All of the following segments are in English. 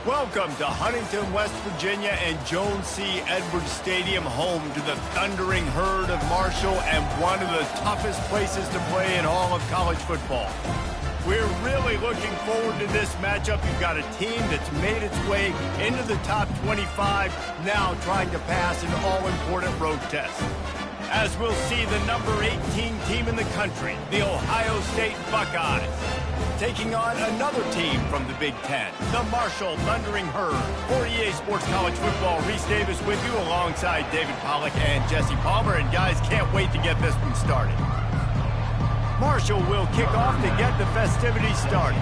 Welcome to Huntington, West Virginia and Jones C. Edwards Stadium, home to the Thundering Herd of Marshall and one of the toughest places to play in all of college football. We're really looking forward to this matchup. You've got a team that's made its way into the top 25, now trying to pass an all-important road test. As we'll see the number 18 team in the country, the Ohio State Buckeyes, taking on another team from the Big Ten, the Marshall Thundering Herd. For EA Sports College Football, Reese Davis with you alongside David Pollack and Jesse Palmer. And guys, can't wait to get this one started. Marshall will kick off to get the festivities started.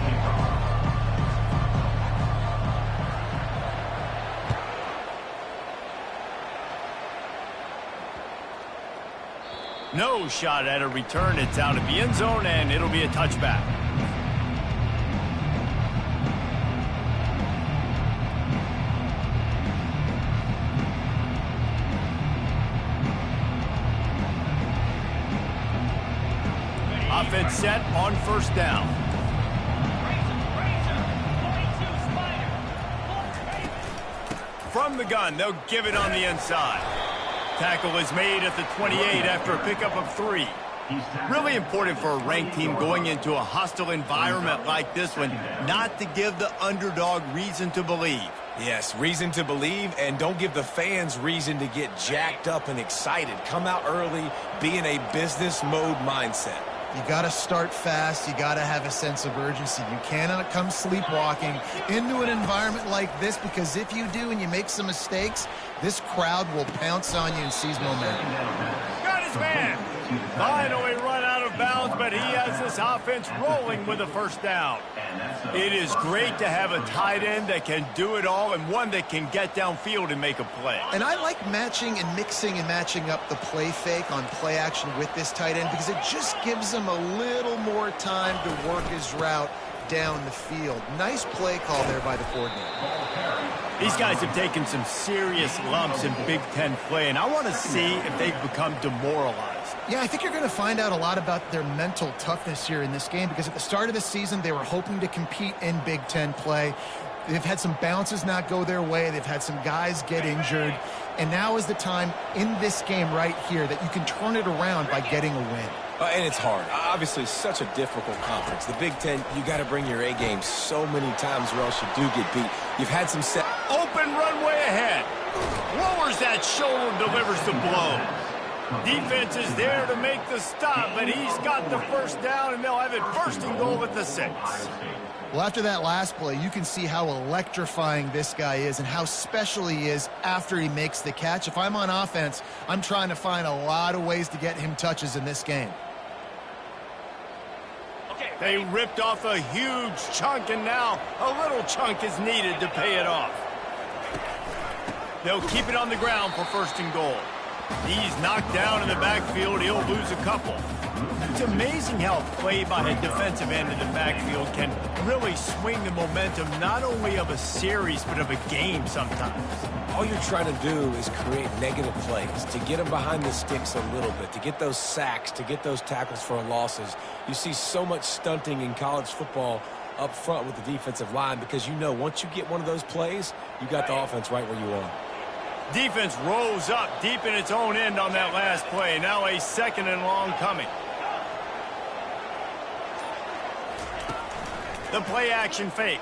No shot at a return. It's out of the end zone, and it'll be a touchback. Offense set on first down. From the gun, they'll give it on the inside. Tackle is made at the 28 after a pickup of 3. Really important for a ranked team going into a hostile environment like this one, not to give the underdog reason to believe. Yes, reason to believe, and don't give the fans reason to get jacked up and excited. Come out early, be in a business mode mindset. You got to start fast. You got to have a sense of urgency. You cannot come sleepwalking into an environment like this, because if you do and you make some mistakes, this crowd will pounce on you and seize momentum. Got his man. Finally run out of bounds, but he has this offense rolling with a first down. It is great to have a tight end that can do it all and one that can get downfield and make a play. And I like matching and mixing and matching up the play fake on play action with this tight end, because it just gives him a little more time to work his route down the field. Nice play call there by the coordinator. These guys have taken some serious lumps in Big Ten play, and I want to see if they've become demoralized. Yeah, I think you're going to find out a lot about their mental toughness here in this game, because at the start of the season, they were hoping to compete in Big Ten play. They've had some bounces not go their way. They've had some guys get injured. And now is the time in this game right here that you can turn it around by getting a win. And it's hard. Obviously, such a difficult conference. The Big Ten, you got to bring your A game so many times or else you do get beat. You've had some set. Open runway ahead. Lowers that shoulder, delivers the blow. Defense is there to make the stop, but he's got the first down, and they'll have it first and goal at the 6. Well, after that last play, you can see how electrifying this guy is and how special he is after he makes the catch. If I'm on offense, I'm trying to find a lot of ways to get him touches in this game. They ripped off a huge chunk, and now a little chunk is needed to pay it off. They'll keep it on the ground for first and goal. He's knocked down in the backfield. He'll lose a couple. It's amazing how play by a defensive end in the backfield can really swing the momentum not only of a series but of a game sometimes. All you're trying to do is create negative plays, to get them behind the sticks a little bit, to get those sacks, to get those tackles for losses. You see so much stunting in college football up front with the defensive line, because you know once you get one of those plays, you got the offense right where you want. Defense rose up deep in its own end on that last play. Now a second and long coming. The play action fake.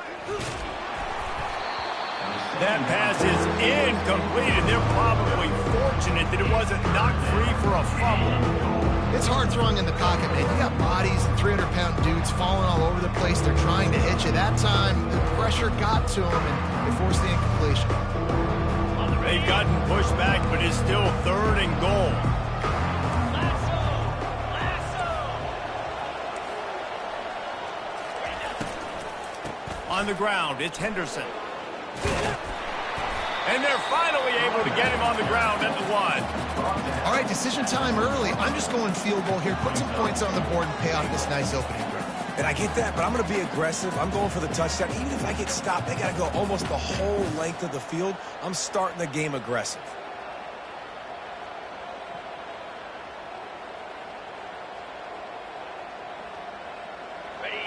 That pass is incomplete, and they're probably fortunate that it wasn't knocked free for a fumble. It's hard throwing in the pocket, man. You got bodies and 300-pound dudes falling all over the place. They're trying to hit you. That time, the pressure got to them, and they forced the incompletion. They've gotten pushed back, but it's still third and goal. On the ground, it's Henderson. And they're finally able to get him on the ground at the 1. All right, decision time early. I'm just going field goal here. Put some points on the board and pay off this nice opening drive. And I get that, but I'm going to be aggressive. I'm going for the touchdown. Even if I get stopped, they got to go almost the whole length of the field. I'm starting the game aggressive.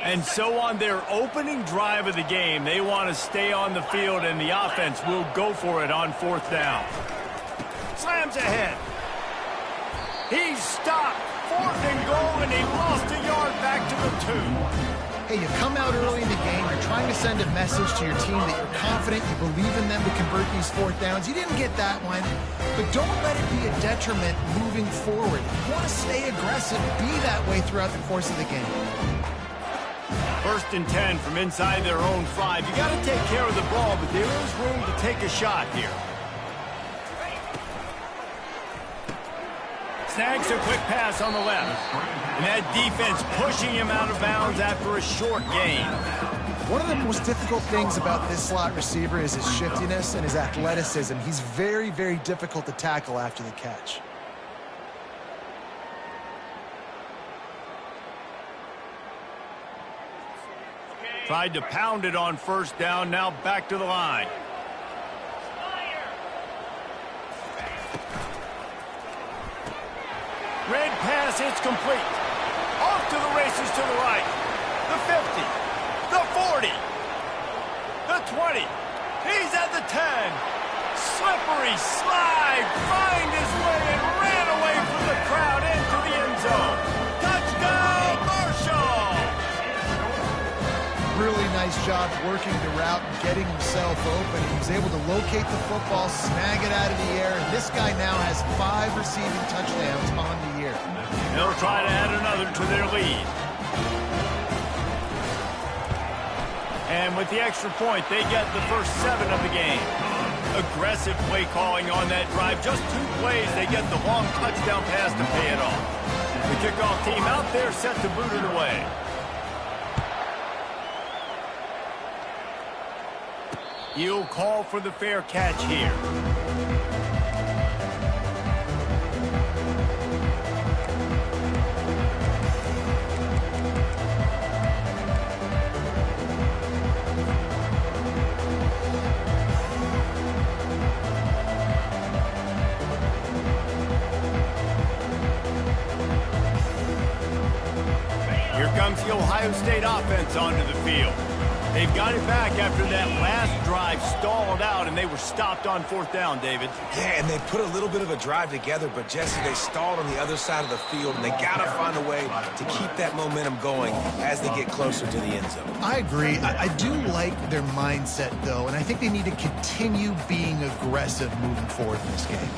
And so on their opening drive of the game, they want to stay on the field, and the offense will go for it on 4th down. Slams ahead. He's stopped. 4th and goal, and he lost a yard back to the 2. Hey, you come out early in the game, you're trying to send a message to your team that you're confident, you believe in them to convert these 4th downs. You didn't get that one, but don't let it be a detriment moving forward. You want to stay aggressive, be that way throughout the course of the game. 1st and 10 from inside their own 5. You got to take care of the ball, but there is room to take a shot here. Snags a quick pass on the left. And that defense pushing him out of bounds after a short gain. One of the most difficult things about this slot receiver is his shiftiness and his athleticism. He's very, very difficult to tackle after the catch. Tried to pound it on 1st down, now back to the line. Red pass, it's complete. Off to the races to the right. The 50, the 40, the 20. He's at the 10. Slippery slide, find his way and ran away from the crowd into the end zone. Touchdown, Marshall! Really nice job working the route and getting himself open. He was able to locate the football, snag it out of the air, and this guy now has 5 receiving touchdowns on the year. They'll try to add another to their lead. And with the extra point, they get the first 7 of the game. Aggressive play calling on that drive. Just 2 plays, they get the long touchdown pass to pay it off. The kickoff team out there set to boot it away. He'll call for the fair catch here. Here comes the Ohio State offense onto the field. They've got it back after that last drive stalled out, and they were stopped on 4th down, David. Yeah, and they put a little bit of a drive together, but, Jesse, they stalled on the other side of the field, and they got to find a way to keep that momentum going as they get closer to the end zone. I agree. I do like their mindset, though, and I think they need to continue being aggressive moving forward in this game.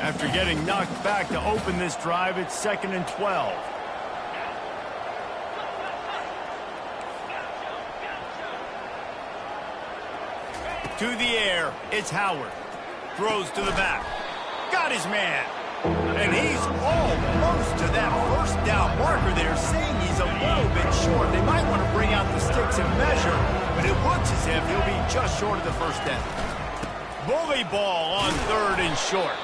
After getting knocked back to open this drive, it's 2nd and 12. To the air, it's Howard. Throws to the back. Got his man. And he's almost to that 1st down marker there, saying he's a little bit short. They might want to bring out the sticks and measure, but it looks as if he'll be just short of the 1st down. Bully ball on 3rd and short.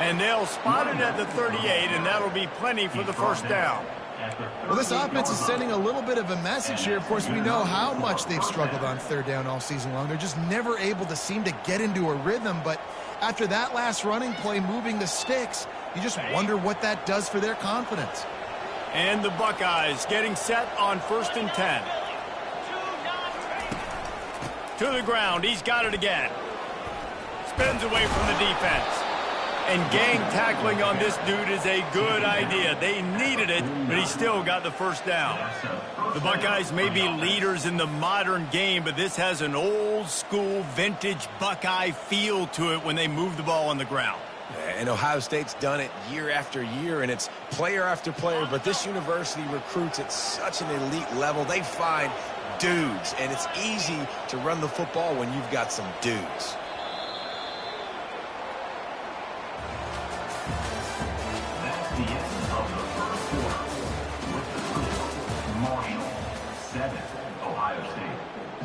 And they'll spot it at the 38, and that'll be plenty for the 1st down. Well, this offense is sending a little bit of a message here. Of course, we know how much they've struggled on 3rd down all season long. They're just never able to seem to get into a rhythm. But after that last running play, moving the sticks, you just wonder what that does for their confidence. And the Buckeyes getting set on 1st and 10. To the ground. He's got it again. Spins away from the defense. And gang tackling on this dude is a good idea. They needed it, but he still got the 1st down. The Buckeyes may be leaders in the modern game, but this has an old-school, vintage Buckeye feel to it when they move the ball on the ground. And Ohio State's done it year after year, and it's player after player, but this university recruits at such an elite level. They find dudes, and it's easy to run the football when you've got some dudes. The end of the 1st quarter with the score: Marshall 7, Ohio State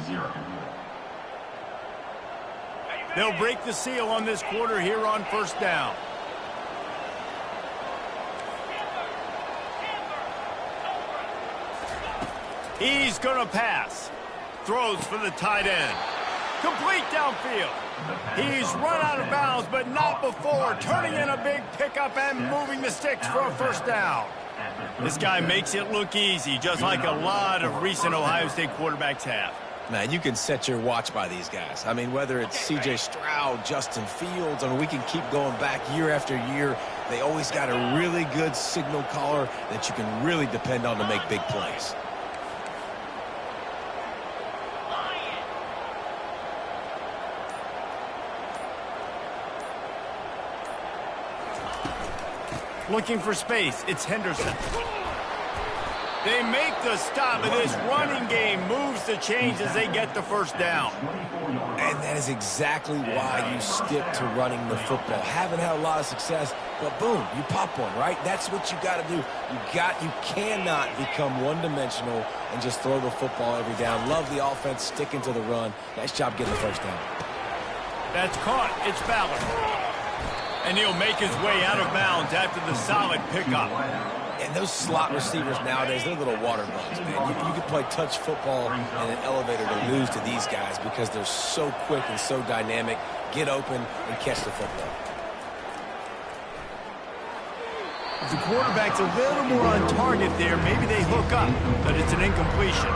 0. They'll break the seal on this quarter here on 1st down. He's going to pass. Throws for the tight end. Complete downfield. He's run out of bounds, but not before turning in a big pickup and moving the sticks for a first down. This guy makes it look easy, just like a lot of recent Ohio State quarterbacks have. Man, you can set your watch by these guys. I mean, whether it's C.J. Stroud, Justin Fields, I mean, we can keep going back year after year. They always got a really good signal caller that you can really depend on to make big plays. Looking for space, it's Henderson. They make the stop, and this running game moves the chains as they get the first down. And that is exactly why you stick to running the football. Haven't had a lot of success, but boom, you pop one, right? That's what you got to do. You cannot become one-dimensional and just throw the football every down. Love the offense, sticking to the run. Nice job getting the first down. That's caught. It's Ballard. And he'll make his way out of bounds after the solid pickup. And those slot receivers nowadays, they're little water bugs, man. You can play touch football in an elevator to lose to these guys because they're so quick and so dynamic. Get open and catch the football. If the quarterback's a little more on target there, maybe they hook up, but it's an incompletion.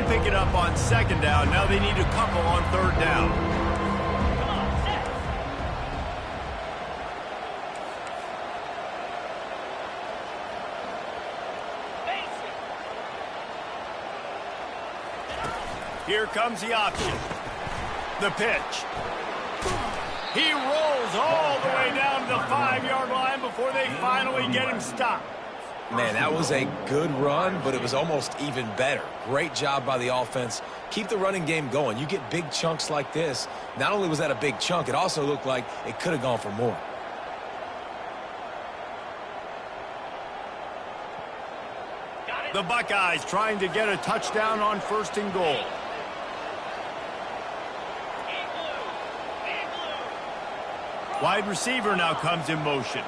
Pick it up on second down. Now they need a couple on third down. Here comes the option. The pitch. He rolls all the way down to the 5-yard line before they finally get him stopped. Man, that was a good run, but it was almost even better. Great job by the offense. Keep the running game going. You get big chunks like this. Not only was that a big chunk, it also looked like it could have gone for more. The Buckeyes trying to get a touchdown on first and goal. Wide receiver now comes in motion.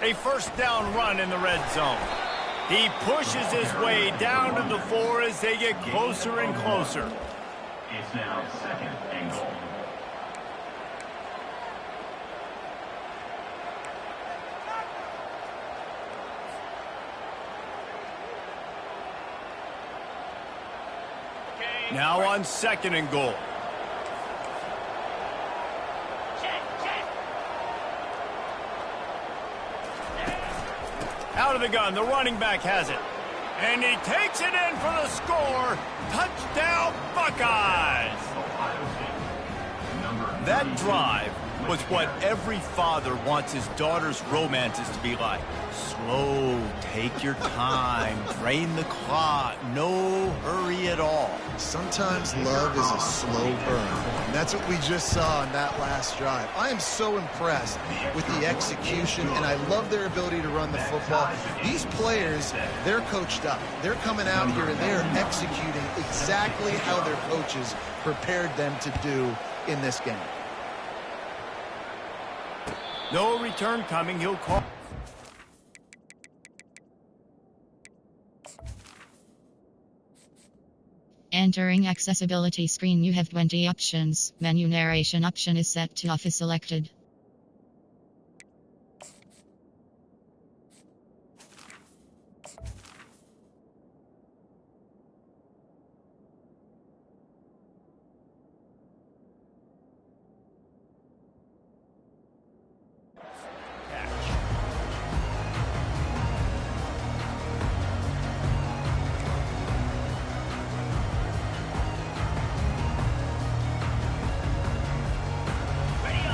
A first down run in the red zone. He pushes his way down to the 4 as they get closer and closer. It's now second and goal. Now on second and goal. Out of the gun, the running back has it. And he takes it in for the score. Touchdown, Buckeyes! That drive was what every father wants his daughter's romances to be like. Slow, take your time, drain the clock, no hurry at all. Sometimes love is a slow burn. And that's what we just saw on that last drive. I am so impressed with the execution, and I love their ability to run the football. These players, they're coached up. They're coming out here, and they're executing exactly how their coaches prepared them to do in this game. No return coming. He'll call. Entering accessibility screen, you have 20 options. Menu narration option is set to off is selected.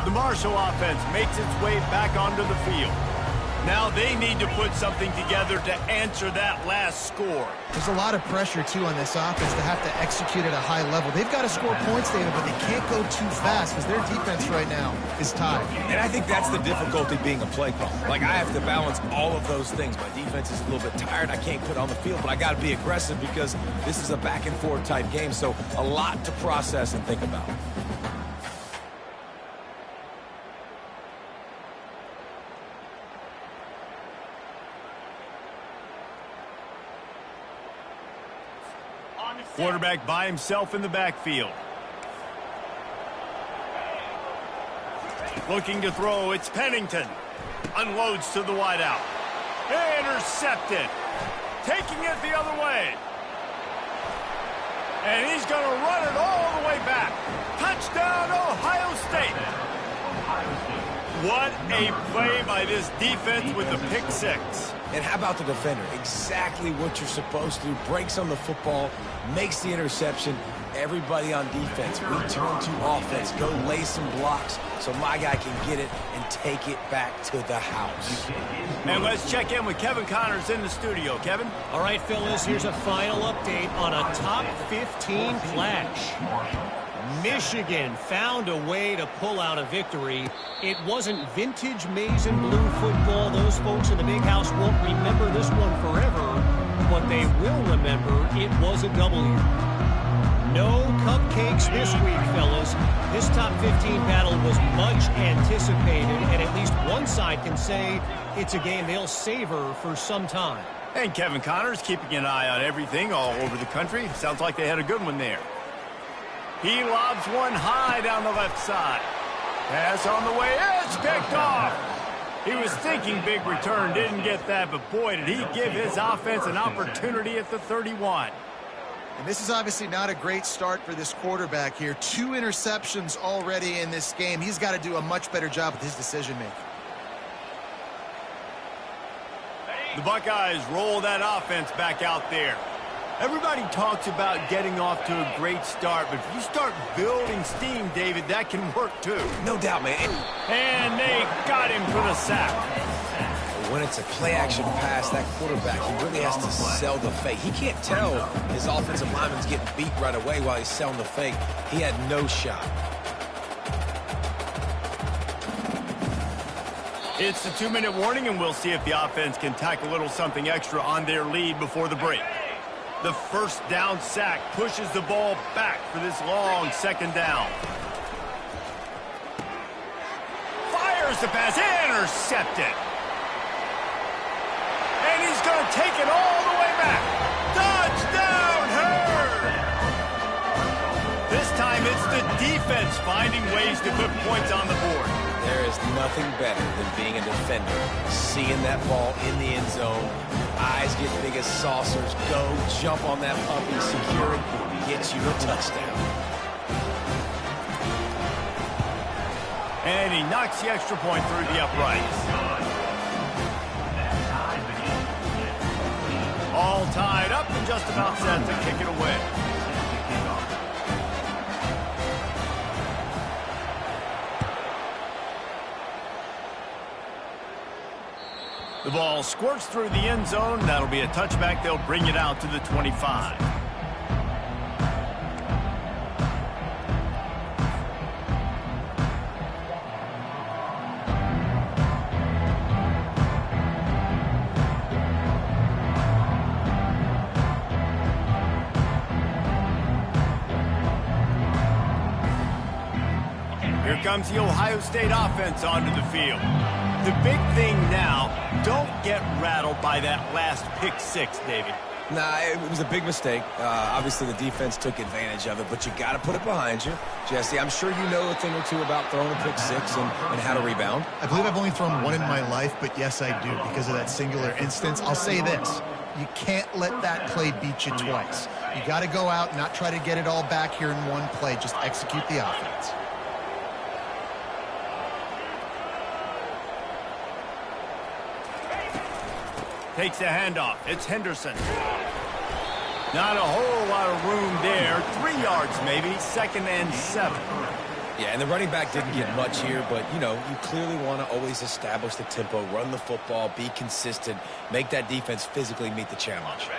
The Marshall offense makes its way back onto the field. Now they need to put something together to answer that last score. There's a lot of pressure, too, on this offense to have to execute at a high level. They've got to score points, David, but they can't go too fast because their defense right now is tied. And I think that's the difficulty being a play caller. Like, I have to balance all of those things. My defense is a little bit tired. I can't put on the field, but I got to be aggressive because this is a back-and-forth type game, so a lot to process and think about. Quarterback by himself in the backfield. Looking to throw, it's Pennington. Unloads to the wideout. Intercepted. Taking it the other way. And he's going to run it all the way back. Touchdown, Ohio State. What a play by this defense with the pick six. And how about the defender? Exactly what you're supposed to do. Breaks on the football, makes the interception. Everybody on defense, we turn to offense. Go lay some blocks so my guy can get it and take it back to the house. And let's check in with Kevin Connors in the studio. Kevin? All right, fellas, here's a final update on a top 15 clash. Michigan found a way to pull out a victory. It wasn't vintage maize and blue football. Those folks in the big house won't remember this one forever, but they will remember it was a W. No cupcakes this week, fellas. This top 15 battle was much anticipated, and at least one side can say it's a game they'll savor for some time. And Kevin Connors keeping an eye on everything all over the country. Sounds like they had a good one there. He lobs one high down the left side. Pass on the way. It's picked off. He was thinking big return, didn't get that, but boy, did he give his offense an opportunity at the 31. And this is obviously not a great start for this quarterback here. 2 interceptions already in this game. He's got to do a much better job with his decision-making. The Buckeyes roll that offense back out there. Everybody talks about getting off to a great start, but if you start building steam, David, that can work too. No doubt, man. And they got him for the sack. When it's a play-action pass, that quarterback, he really has to sell the fake. He can't tell his offensive lineman's getting beat right away while he's selling the fake. He had no shot. It's the 2-minute warning, and we'll see if the offense can tack a little something extra on their lead before the break. The first down sack pushes the ball back for this long second down. Fires the pass, intercepted. And he's going to take it all the way back. Touchdown, Herd! This time it's the defense finding ways to put points on the board. There is nothing better than being a defender, seeing that ball in the end zone, eyes get big as saucers, go jump on that puppy, secure it, gets you a touchdown. And he knocks the extra point through the uprights. All tied up and just about set to kick it away. The ball squirts through the end zone. That'll be a touchback. They'll bring it out to the 25. Here comes the Ohio State offense onto the field. The big thing now, don't get rattled by that last pick six, David. Nah, it was a big mistake. Obviously, the defense took advantage of it, but you got to put it behind you. Jesse, I'm sure you know a thing or two about throwing a pick six and how to rebound. I believe I've only thrown one in my life, but yes, I do, because of that singular instance. I'll say this. You can't let that play beat you twice. You got to go out and not try to get it all back here in one play. Just execute the offense. Takes the handoff. It's Henderson. Not a whole lot of room there. 3 yards maybe. 2nd and 7. Yeah, and the running back didn't get much here, but, you know, you clearly want to always establish the tempo, run the football, be consistent, make that defense physically meet the challenge.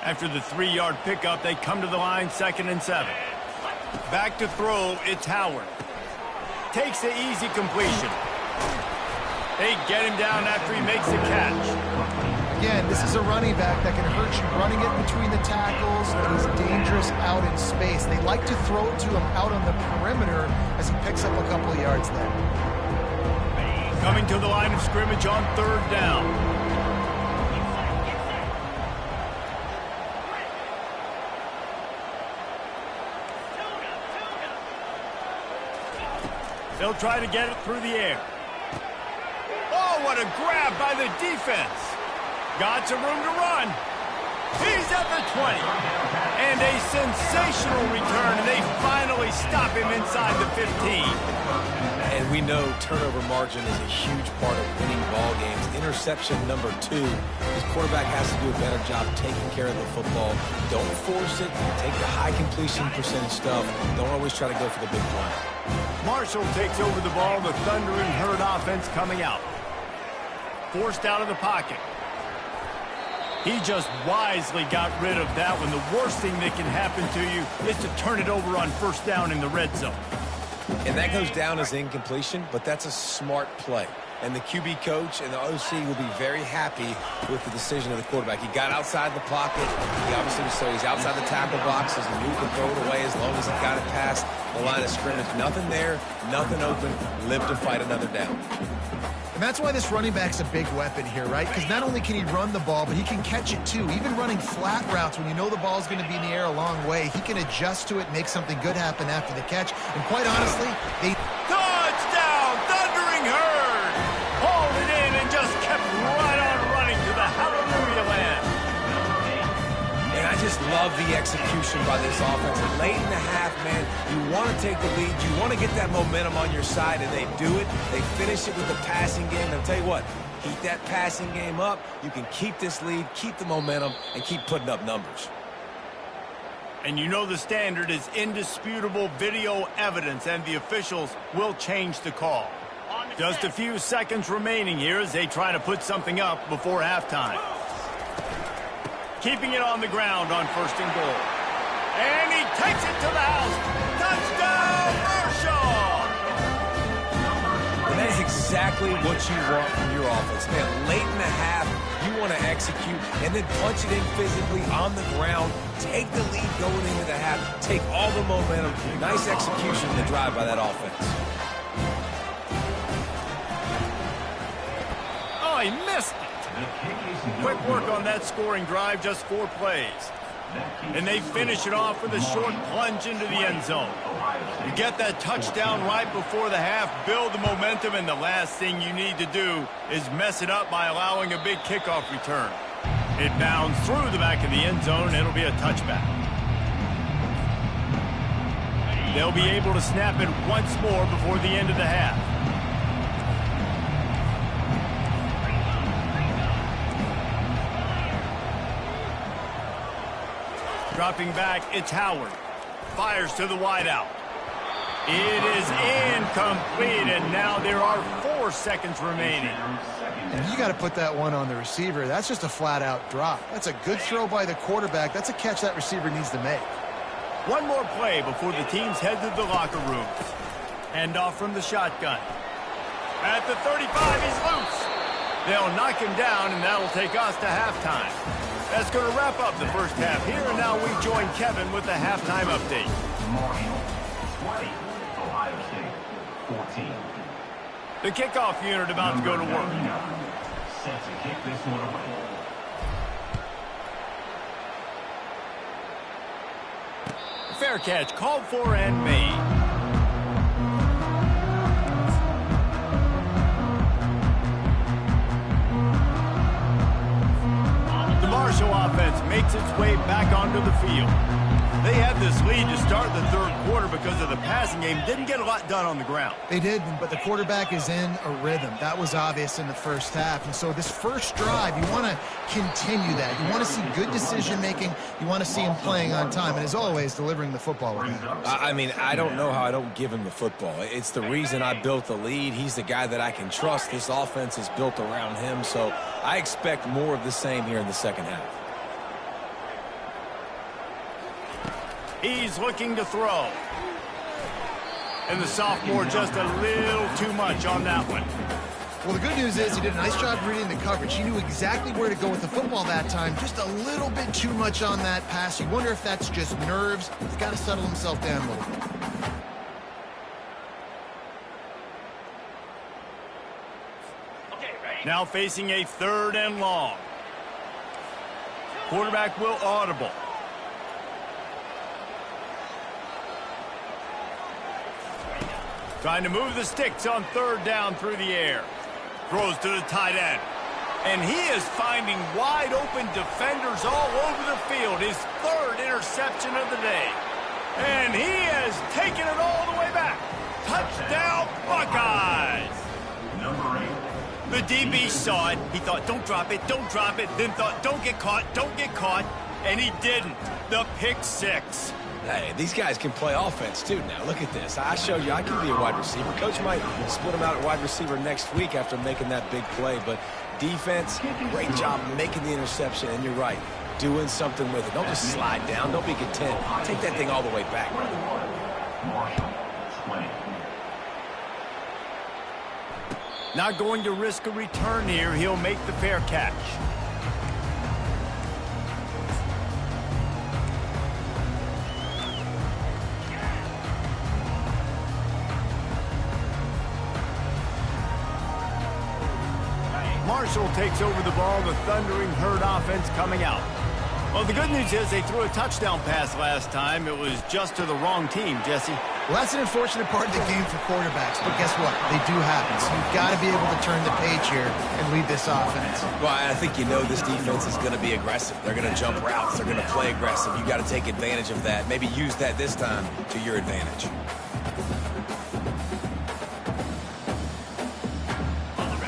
After the 3-yard pickup, they come to the line, 2nd and 7. Back to throw, it's Howard. Takes the easy completion. They get him down after he makes the catch. Again, this is a running back that can hurt you running it between the tackles, but he's dangerous out in space. They like to throw it to him out on the perimeter as he picks up a couple of yards there. Coming to the line of scrimmage on 3rd down. They'll try to get it through the air. Oh, what a grab by the defense. Got some room to run. He's at the 20. And a sensational return, and they finally stop him inside the 15. And we know turnover margin is a huge part of winning ball games. Interception number 2. His quarterback has to do a better job taking care of the football. Don't force it. Take the high completion percentage stuff. Don't always try to go for the big play. Marshall takes over the ball. The Thundering Herd offense coming out. Forced out of the pocket. He just wisely got rid of that one. The worst thing that can happen to you is to turn it over on first down in the red zone. And that goes down as incompletion, but that's a smart play. And the QB coach and the OC will be very happy with the decision of the quarterback. He got outside the pocket. He obviously so he's outside the tackle boxes and moved to throw it away as long as he got it past the line of scrimmage. Nothing there, nothing open. Live to fight another down. And that's why this running back's a big weapon here, right? Because not only can he run the ball, but he can catch it too. Even running flat routes when you know the ball's going to be in the air a long way, he can adjust to it, make something good happen after the catch. And quite honestly, Touchdown, Thundering Herd! Hauled it in and just kept right on running to the hallelujah land. And I just love the execution by this offense. And late in the half, man, you want to take the lead. You want to get that momentum on your side, and they do it. They finish it with the passing game. And I'll tell you what, keep that passing game up. You can keep this lead, keep the momentum, and keep putting up numbers. And you know the standard is indisputable video evidence, and the officials will change the call. Just a few seconds remaining here as they try to put something up before halftime. Keeping it on the ground on 1st and goal. And he takes it to the house. Touchdown, Marshall! And that is exactly what you want from your offense, man. Late in the half, you want to execute and then punch it in physically on the ground. Take the lead going into the half. Take all the momentum. Nice execution in the drive by that offense. Oh, he missed it. Quick work on that scoring drive, just 4 plays. And they finish it off with a short plunge into the end zone. You get that touchdown right before the half, build the momentum, and the last thing you need to do is mess it up by allowing a big kickoff return. It bounds through the back of the end zone, and it'll be a touchback. They'll be able to snap it once more before the end of the half. Dropping back, it's Howard. Fires to the wideout. It is incomplete, and now there are 4 seconds remaining. and you got to put that one on the receiver. That's just a flat-out drop. That's a good throw by the quarterback. That's a catch that receiver needs to make. One more play before the teams head to the locker rooms. Handoff from the shotgun. At the 35, he's loose. They'll knock him down, and that'll take us to halftime. That's going to wrap up the first half here, and now we join Kevin with the halftime update. Marshall, 20. Ohio State, 14. The kickoff unit about to go to work. Set to kick this one away. Fair catch called for and made. The Marshall offense makes its way back onto the field. They had this lead to start the third quarter because of the passing game. Didn't get a lot done on the ground. They didn't, but the quarterback is in a rhythm. That was obvious in the first half. And so this first drive, you want to continue that. You want to see good decision-making. You want to see him playing on time. And as always, delivering the football when it matters. I mean, I don't know how I don't give him the football. It's the reason I built the lead. He's the guy that I can trust. This offense is built around him. So I expect more of the same here in the second half. He's looking to throw. And the sophomore just a little too much on that one. Well, the good news is he did a nice job reading the coverage. He knew exactly where to go with the football that time. Just a little bit too much on that pass. You wonder if that's just nerves. He's got to settle himself down a little bit. Now facing a 3rd and long. Quarterback will audible. Trying to move the sticks on third down through the air. Throws to the tight end. And he is finding wide open defenders all over the field. His third interception of the day. And he has taken it all the way back. Touchdown, Buckeyes! Number 8. The DB saw it. He thought, don't drop it, don't drop it. Then thought, don't get caught, don't get caught. And he didn't. The pick six. Hey, these guys can play offense, too, now. Look at this. I showed you I can be a wide receiver. Coach might split him out at wide receiver next week after making that big play. But defense, great job making the interception. And you're right, doing something with it. Don't just slide down. Don't be content. Take that thing all the way back. Marshall, 20. Not going to risk a return here. He'll make the fair catch. Marshall takes over the ball. The Thundering Herd offense coming out. Well, the good news is they threw a touchdown pass last time. It was just to the wrong team, Jesse. Well, that's an unfortunate part of the game for quarterbacks, but guess what? They do happen. So you've got to be able to turn the page here and lead this offense. Well, I think you know this defense is going to be aggressive. They're going to jump routes. They're going to play aggressive. You've got to take advantage of that. Maybe use that this time to your advantage.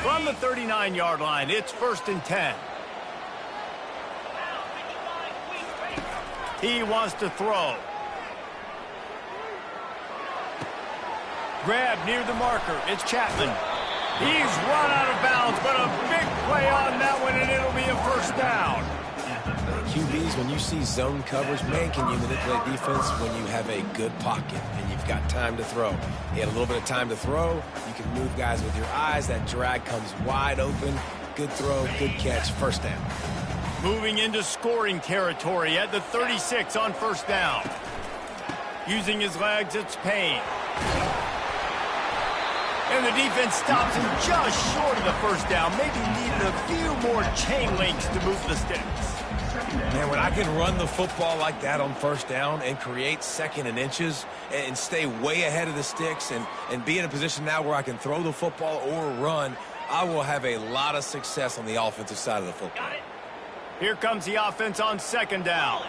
From the 39-yard line, it's 1st and 10. He wants to throw. Grab near the marker. It's Chapman. He's run out of bounds, but a big play on that one, and it'll be a 1st down. QBs, when you see zone coverage, man, can you manipulate defense when you have a good pocket and you've got time to throw. He had a little bit of time to throw. You can move guys with your eyes. That drag comes wide open. Good throw, good catch, 1st down. Moving into scoring territory at the 36 on 1st down. Using his legs, it's Payne. And the defense stops him just short of the 1st down. Maybe needed a few more chain links to move the sticks. Man, when I can run the football like that on 1st down and create 2nd and inches and stay way ahead of the sticks and be in a position now where I can throw the football or run, I will have a lot of success on the offensive side of the football. Here comes the offense on 2nd down.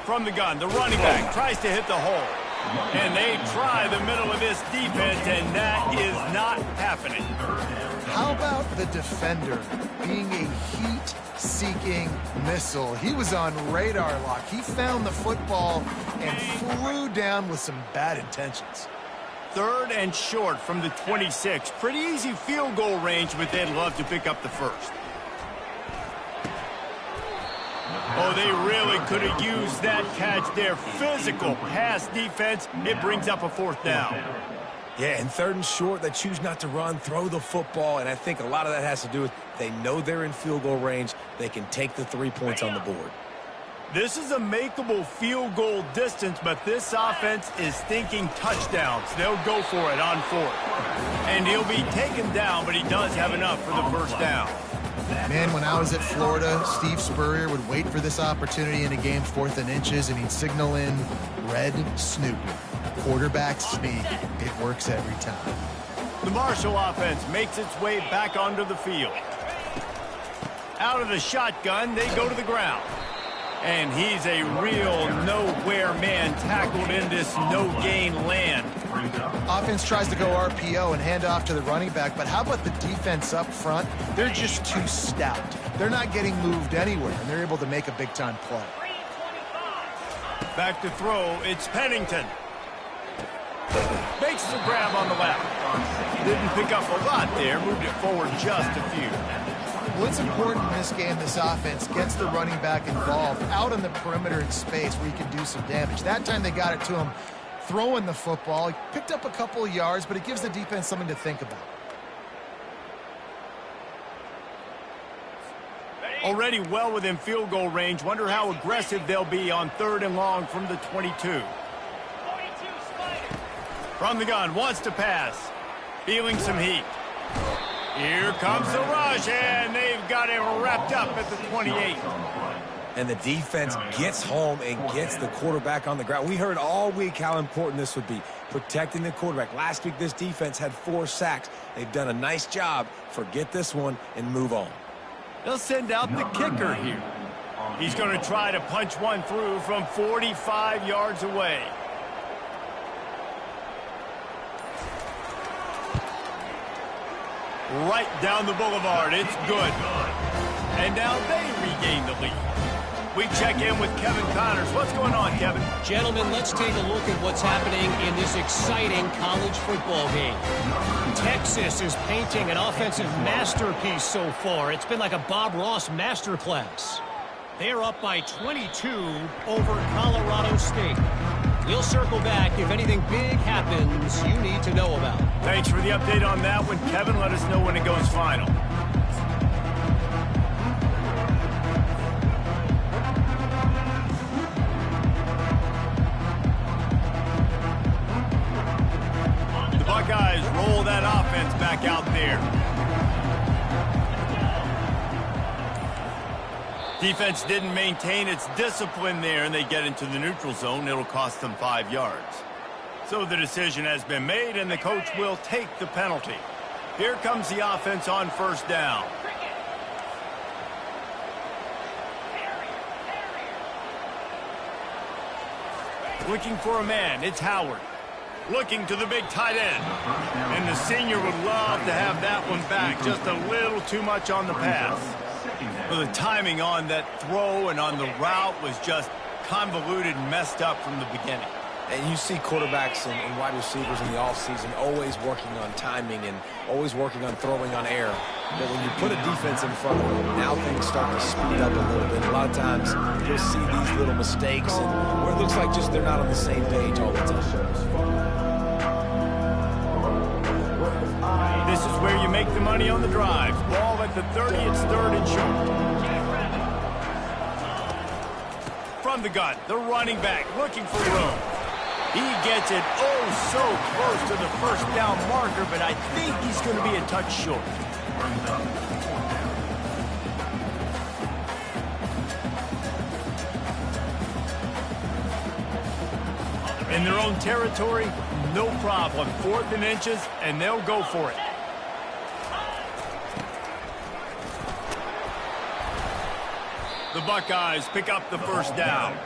From the gun, the running back tries to hit the hole. And they try the middle of this defense, and that is not happening. How about the defender being a heat-seeking missile? He was on radar lock. He found the football and flew down with some bad intentions. 3rd and short from the 26. Pretty easy field goal range, but they'd love to pick up the 1st. Oh, they really could have used that catch there. Physical pass defense. It brings up a 4th down. Yeah, and 3rd and short, they choose not to run, throw the football, and I think a lot of that has to do with they know they're in field goal range. They can take the 3 points on the board. This is a makeable field goal distance, but this offense is thinking touchdowns. They'll go for it on 4th. And he'll be taken down, but he does have enough for the 1st down. Man, when I was at Florida, Steve Spurrier would wait for this opportunity in a game 4th and inches, and he'd signal in red Snoopy. Quarterback sneak. It works every time. The Marshall offense makes its way back onto the field. Out of the shotgun, they go to the ground. And he's a real nowhere man tackled in this no-gain land. Offense tries to go RPO and hand off to the running back, but how about the defense up front? They're just too stout. They're not getting moved anywhere, and they're able to make a big-time play. Back to throw, it's Pennington. Makes the grab on the left. Didn't pick up a lot there, moved it forward just a few. What's important in this game, this offense gets the running back involved out on the perimeter in space where he can do some damage. That time they got it to him throwing the football. He picked up a couple of yards, but it gives the defense something to think about. Already well within field goal range. Wonder how aggressive they'll be on 3rd and long from the 22. From the gun, wants to pass. Feeling some heat. Here comes the rush, and they've got him wrapped up at the 28. and the defense gets home and gets the quarterback on the ground. We heard all week how important this would be, protecting the quarterback. Last week, this defense had 4 sacks. They've done a nice job. Forget this one and move on. They'll send out the kicker here. He's going to try to punch one through from 45 yards away. Right down the boulevard. It's good. And now they regain the lead. We check in with Kevin Connors. What's going on, Kevin? Gentlemen, let's take a look at what's happening in this exciting college football game. Texas is painting an offensive masterpiece so far. It's been like a Bob Ross masterclass. They're up by 22 over Colorado State. We'll circle back if anything big happens you need to know about. Thanks for the update on that one, Kevin. Let us know when it goes final. The Buckeyes roll that offense back out there. Defense didn't maintain its discipline there, and they get into the neutral zone. It'll cost them 5 yards. So the decision has been made, and the coach will take the penalty. Here comes the offense on first down. Looking for a man, it's Howard. Looking to the big tight end. And the senior would love to have that one back. Just a little too much on the pass. Well, the timing on that throw and on the route was just convoluted and messed up from the beginning. And you see quarterbacks and wide receivers in the offseason always working on timing and always working on throwing on air. But when you put a defense in front of them, now things start to speed up a little bit. A lot of times you'll see these little mistakes and where it looks like just they're not on the same page all the time. This is where you make the money on the drives. Ball at the 30, it's 3rd and short. From the gun, the running back looking for room. He gets it so close to the first down marker, but I think he's going to be a touch short. In their own territory, no problem. 4th and inches, and they'll go for it. The Buckeyes pick up the first down.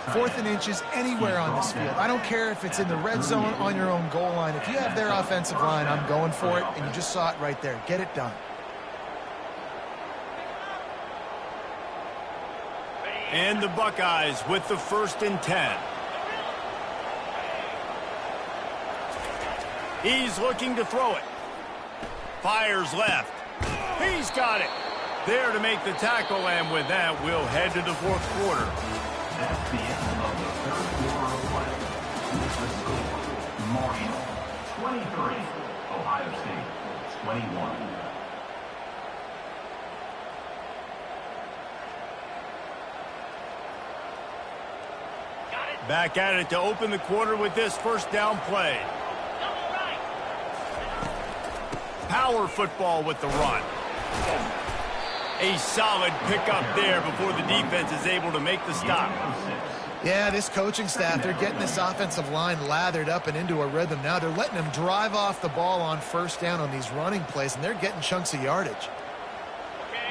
4th and inches anywhere on this field. I don't care if it's in the red zone, on your own goal line. If you have their offensive line, I'm going for it, and you just saw it right there. Get it done. And the Buckeyes with the 1st and 10. He's looking to throw it. Fires left. He's got it. There to make the tackle, and with that, we'll head to the 4th quarter. That's the end of the 3rd quarter of play. The score, Marshall, 23, Ohio State, 21. Back at it to open the quarter with this first down play. Power football with the run. A solid pickup there before the defense is able to make the stop. Yeah, this coaching staff, they're getting this offensive line lathered up and into a rhythm now. They're letting them drive off the ball on first down on these running plays, and they're getting chunks of yardage.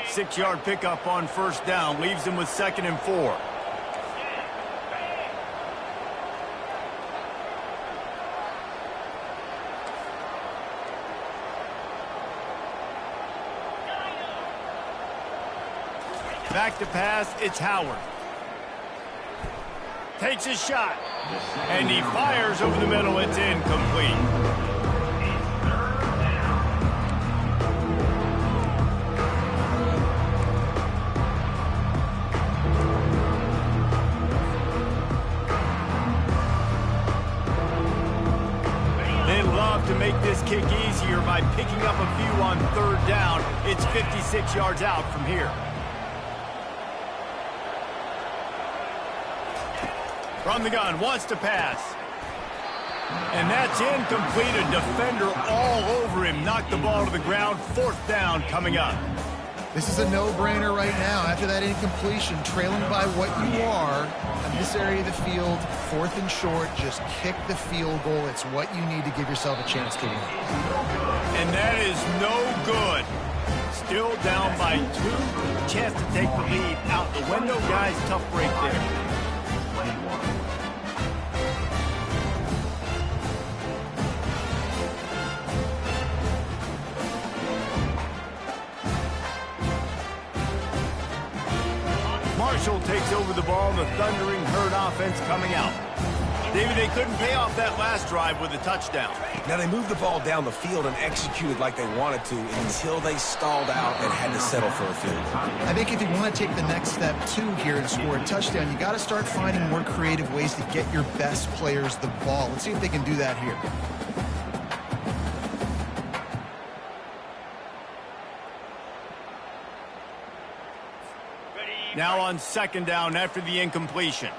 6-yard pickup on first down leaves them with 2nd and 4. Back to pass, it's Howard. Takes his shot. And he fires over the middle, it's incomplete. They love to make this kick easier by picking up a few on 3rd down. It's 56 yards out from here. From the gun, wants to pass. And that's incomplete. A defender all over him. Knocked the ball to the ground. 4th down coming up. This is a no-brainer right now. After that incompletion, trailing by what you are in this area of the field, 4th and short, just kick the field goal. It's what you need to give yourself a chance to win. And that is no good. Still down by 2. Chance to take the lead out the window. Guys, tough break there. 21. Marshall takes over the ball, and the Thundering Herd offense coming out. David, they couldn't pay off that last drive with a touchdown. Now, they moved the ball down the field and executed like they wanted to until they stalled out and had to settle for a field goal. I think if you want to take the next step, too, here and score a touchdown, you got to start finding more creative ways to get your best players the ball. Let's see if they can do that here. Now on 2nd down after the incompletion.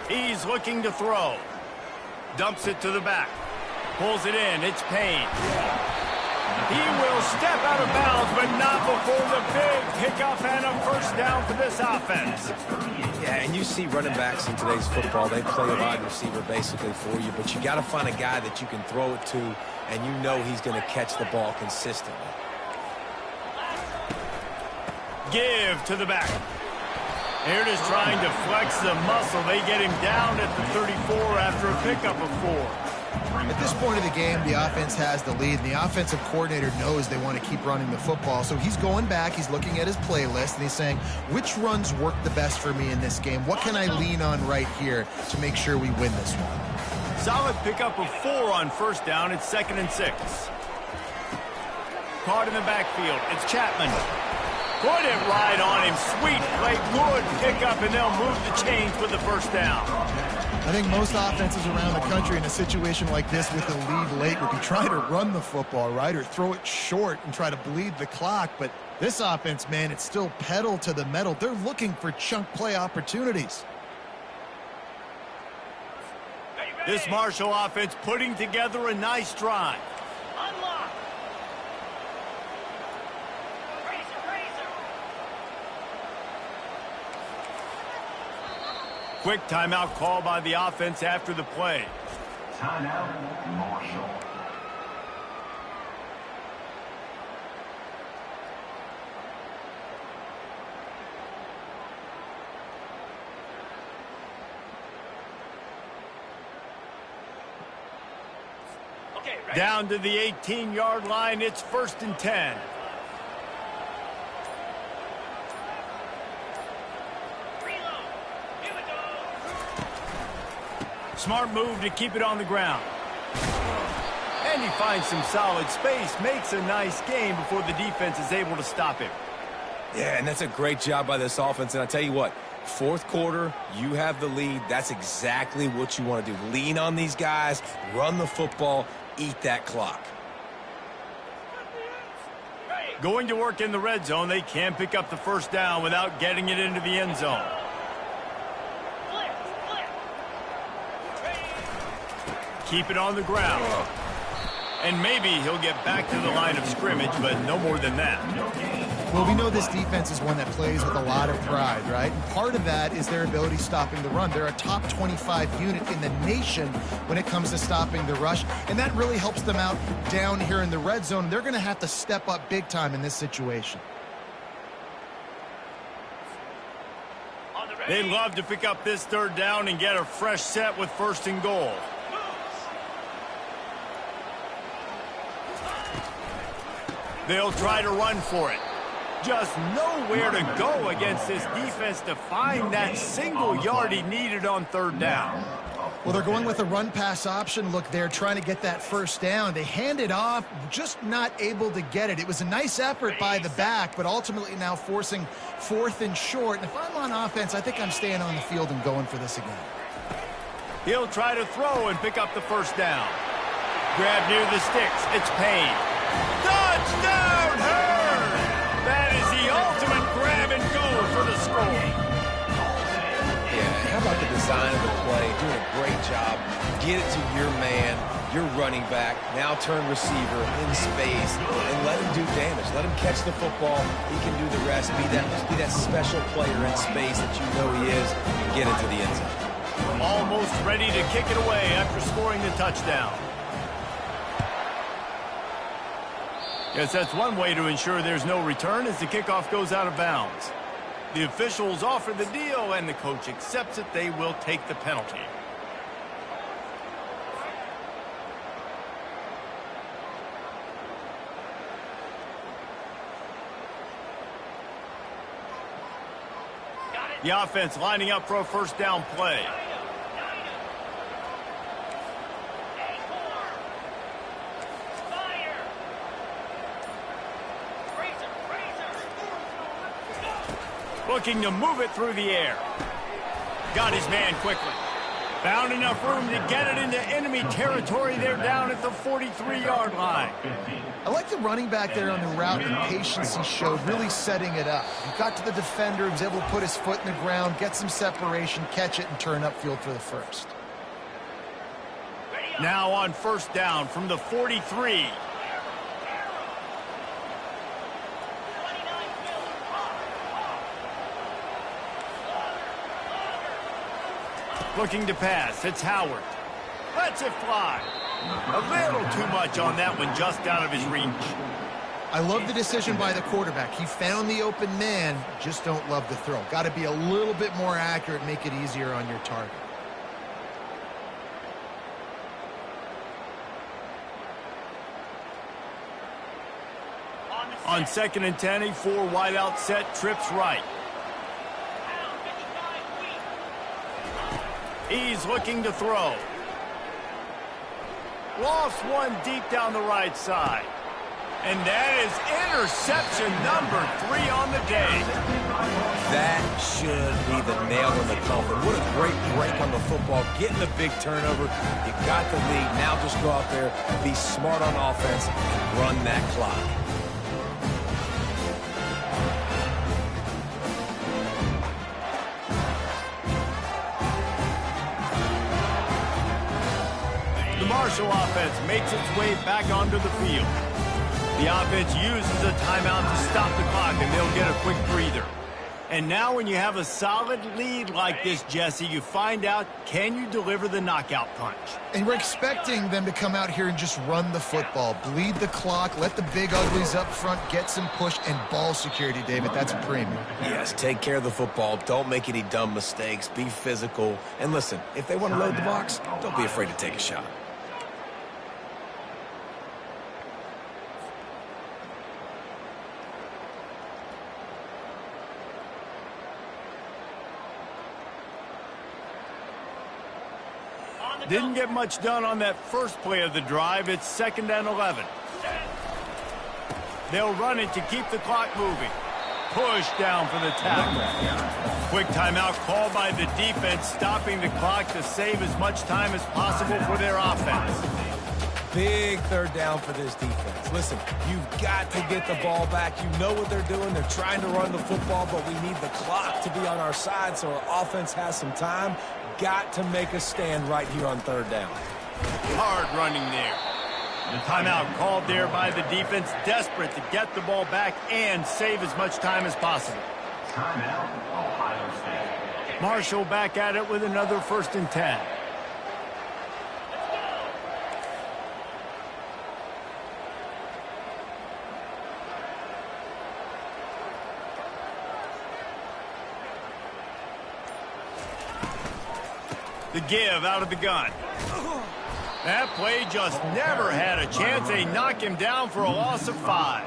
He's looking to throw. Dumps it to the back. Pulls it in. It's Payne. He will step out of bounds, but not before the big pickup and a first down for this offense. Yeah, and you see running backs in today's football, they play a wide receiver basically for you, but you got to find a guy that you can throw it to, and you know he's going to catch the ball consistently. Give to the back. Here it is trying to flex the muscle. They get him down at the 34 after a pickup of 4. At this point of the game, the offense has the lead, and the offensive coordinator knows they want to keep running the football. So he's going back, he's looking at his playlist, and he's saying, which runs work the best for me in this game? What can I lean on right here to make sure we win this one? Solid pickup of 4 on 1st down. It's 2nd and 6. Caught in the backfield. It's Chapman. Put it right on him. Sweet play. Good pickup, and they'll move the chains with the first down. I think most offenses around the country in a situation like this with the lead late would be trying to run the football, right, or throw it short and try to bleed the clock. But this offense, man, it's still pedal to the metal. They're looking for chunk play opportunities. This Marshall offense putting together a nice drive. Unlock. Quick timeout call by the offense after the play. Timeout, Marshall. Down to the 18-yard line. It's 1st and 10. Smart move to keep it on the ground. And he finds some solid space, makes a nice game before the defense is able to stop him. Yeah, and that's a great job by this offense. And I tell you what, 4th quarter, you have the lead. That's exactly what you want to do. Lean on these guys, run the football, eat that clock. Going to work in the red zone, they can pick up the first down without getting it into the end zone. Keep it on the ground. And maybe he'll get back to the line of scrimmage, but no more than that. Well, we know this defense is one that plays with a lot of pride, right? And part of that is their ability stopping the run. They're a top 25 unit in the nation when it comes to stopping the rush, and that really helps them out down here in the red zone. They're going to have to step up big time in this situation. They'd love to pick up this 3rd down and get a fresh set with 1st and goal. They'll try to run for it. Just nowhere to go against this defense to find that single yard he needed on 3rd down. Well, they're going with a run-pass option. Look, they're trying to get that first down. They hand it off, just not able to get it. It was a nice effort by the back, but ultimately now forcing 4th and short. And if I'm on offense, I think I'm staying on the field and going for this again. He'll try to throw and pick up the first down. Grab near the sticks. It's Payne. Touchdown, Herd! That is the ultimate grab and go for the score. Yeah, how about the design of the play? Doing a great job. Get it to your man. your running back, now turn receiver in space, and let him do damage. Let him catch the football. He can do the rest. Be that special player in space that you know he is, and get into the end zone. Almost ready to kick it away after scoring the touchdown. Yes, that's one way to ensure there's no return as the kickoff goes out of bounds. The officials offer the deal, and the coach accepts it. They will take the penalty. The offense lining up for a first down play. Looking to move it through the air. Got his man quickly. Found enough room to get it into enemy territory. They're down at the 43-yard line. I like the running back there on the route and patience he showed, really setting it up. He got to the defender, he was able to put his foot in the ground, get some separation, catch it, and turn upfield for the first. Now on first down from the 43. Looking to pass. It's Howard. Lets it fly. A little too much on that one, just out of his reach. I love the decision by the quarterback. He found the open man, just don't love the throw. Got to be a little bit more accurate, make it easier on your target. On 2nd and 10, a 4 wide out set, trips right. He's looking to throw. Lost one deep down the right side. And that is interception number 3 on the day. That should be the nail in the coffin. What a great break on the football. Getting the big turnover. You got the lead. Now just go out there, be smart on offense, and run that clock. The Marshall offense makes its way back onto the field. The offense uses a timeout to stop the clock, and they'll get a quick breather. And now when you have a solid lead like this, Jesse, you find out, can you deliver the knockout punch? And we're expecting them to come out here and just run the football, bleed the clock, let the big uglies up front get some push and ball security, David. That's a premium. Yes, take care of the football. Don't make any dumb mistakes. Be physical. And listen, if they want to load the box, don't be afraid to take a shot. Didn't get much done on that first play of the drive. It's 2nd and 11. They'll run it to keep the clock moving. Push down for the tackle. Quick timeout called by the defense, stopping the clock to save as much time as possible for their offense. Big third down for this defense. Listen, you've got to get the ball back. You know what they're doing. They're trying to run the football, but we need the clock to be on our side so our offense has some time. Got to make a stand right here on 3rd down. Hard running there. The timeout called there by the defense, desperate to get the ball back and save as much time as possible. Timeout, Ohio State. Marshall back at it with another 1st and 10. The give out of the gun. That play just never had a chance. They knock him down for a loss of 5.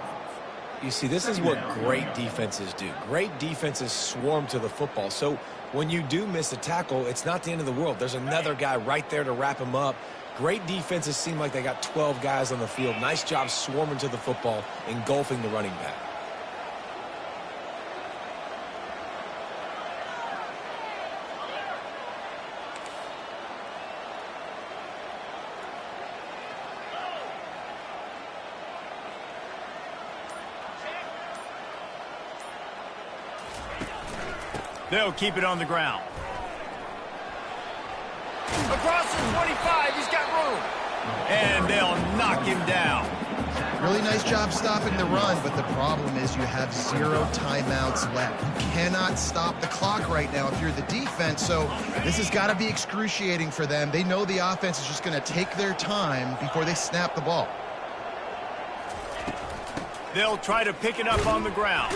You see, this is what great defenses do. Great defenses swarm to the football. So when you do miss a tackle, it's not the end of the world. There's another guy right there to wrap him up. Great defenses seem like they got 12 guys on the field. Nice job swarming to the football, engulfing the running back. They'll keep it on the ground. Across the 25, he's got room. And they'll knock him down. Really nice job stopping the run, but the problem is you have 0 timeouts left. You cannot stop the clock right now if you're the defense, so this has got to be excruciating for them. They know the offense is just going to take their time before they snap the ball. They'll try to pick it up on the ground.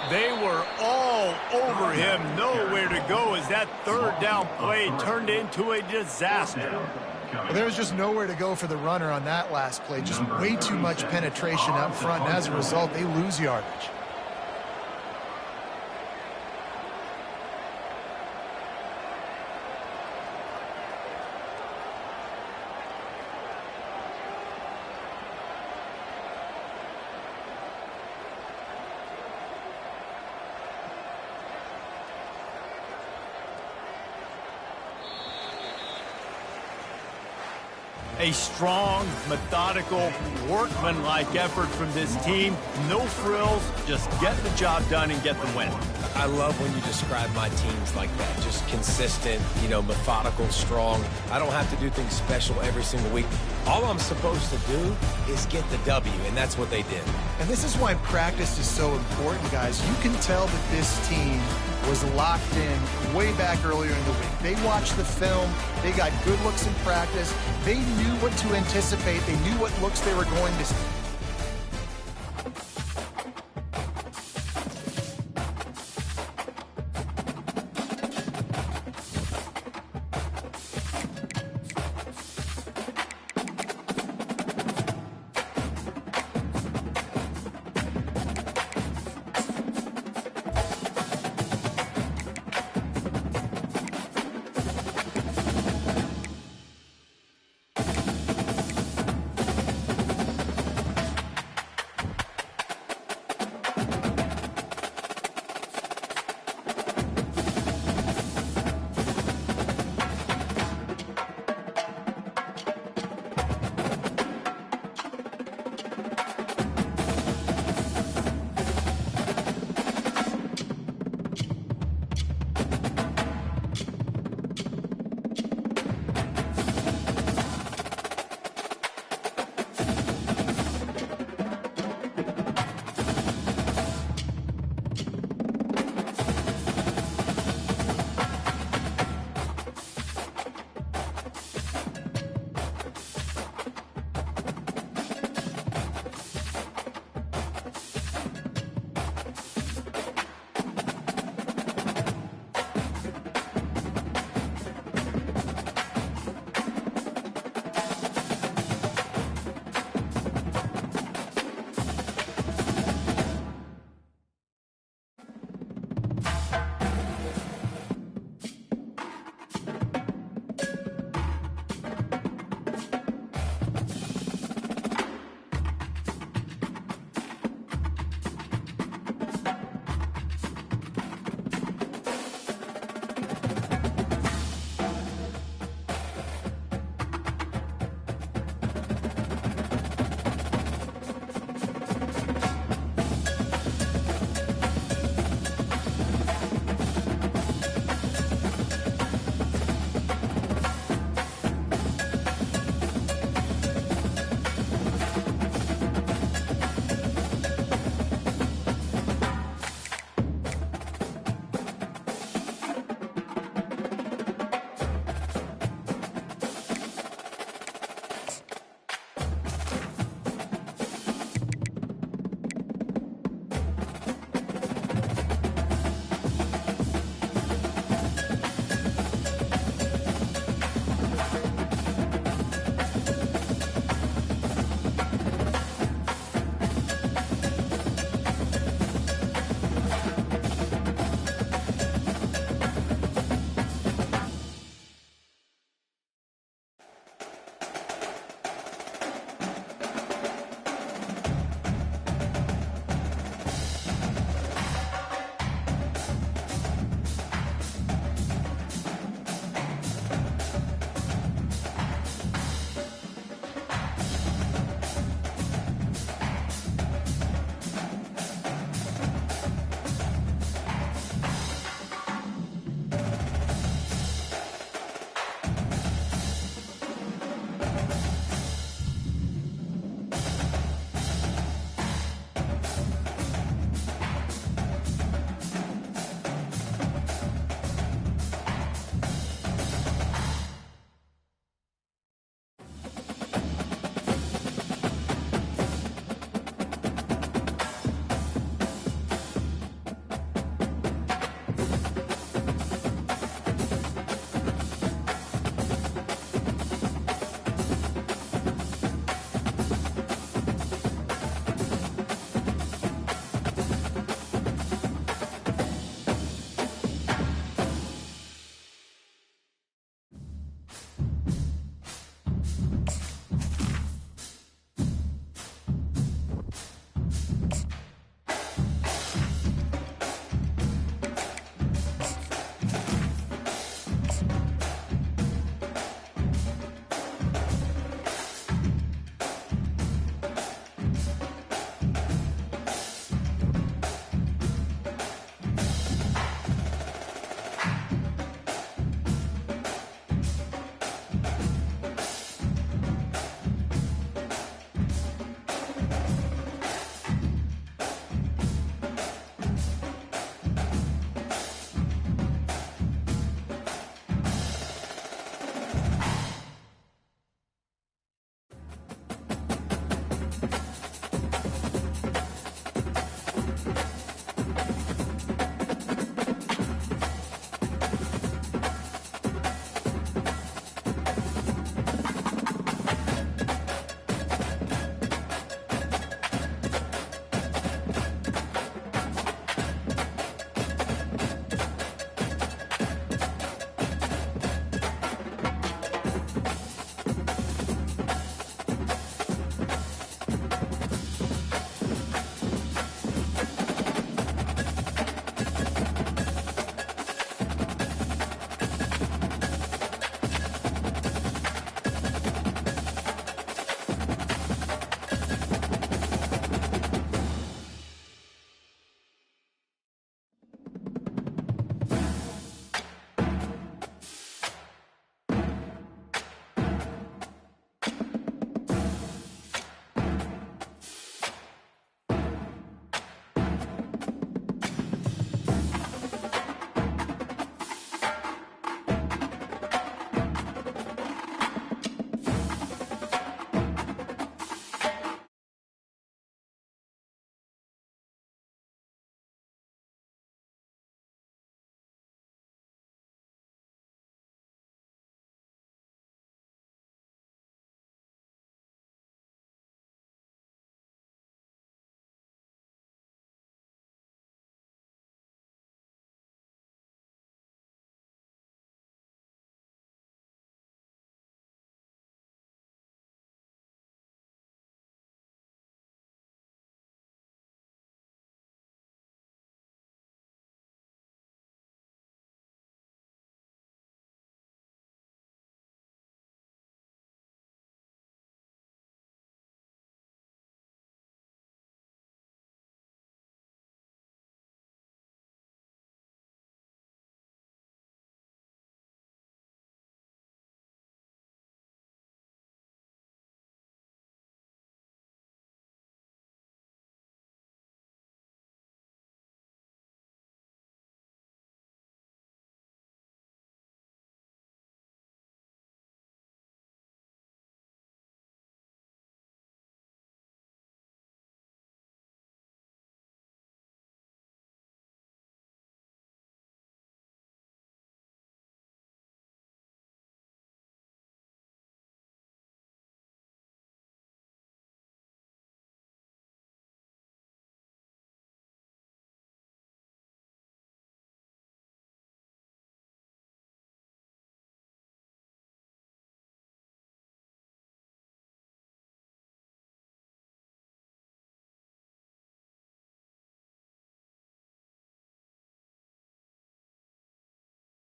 They were all over him, nowhere to go as that third down play turned into a disaster. Well, there was just nowhere to go for the runner on that last play. Just way too much penetration up front, and as a result, they lose yardage. A strong, methodical, workmanlike effort from this team. No frills, just get the job done and get the win. I love when you describe my teams like that. Just consistent, methodical, strong. I don't have to do things special every single week. All I'm supposed to do is get the W, and that's what they did. And this is why practice is so important, guys. You can tell that this team was locked in way back earlier in the week. They watched the film. They got good looks in practice. They knew what to anticipate. They knew what looks they were going to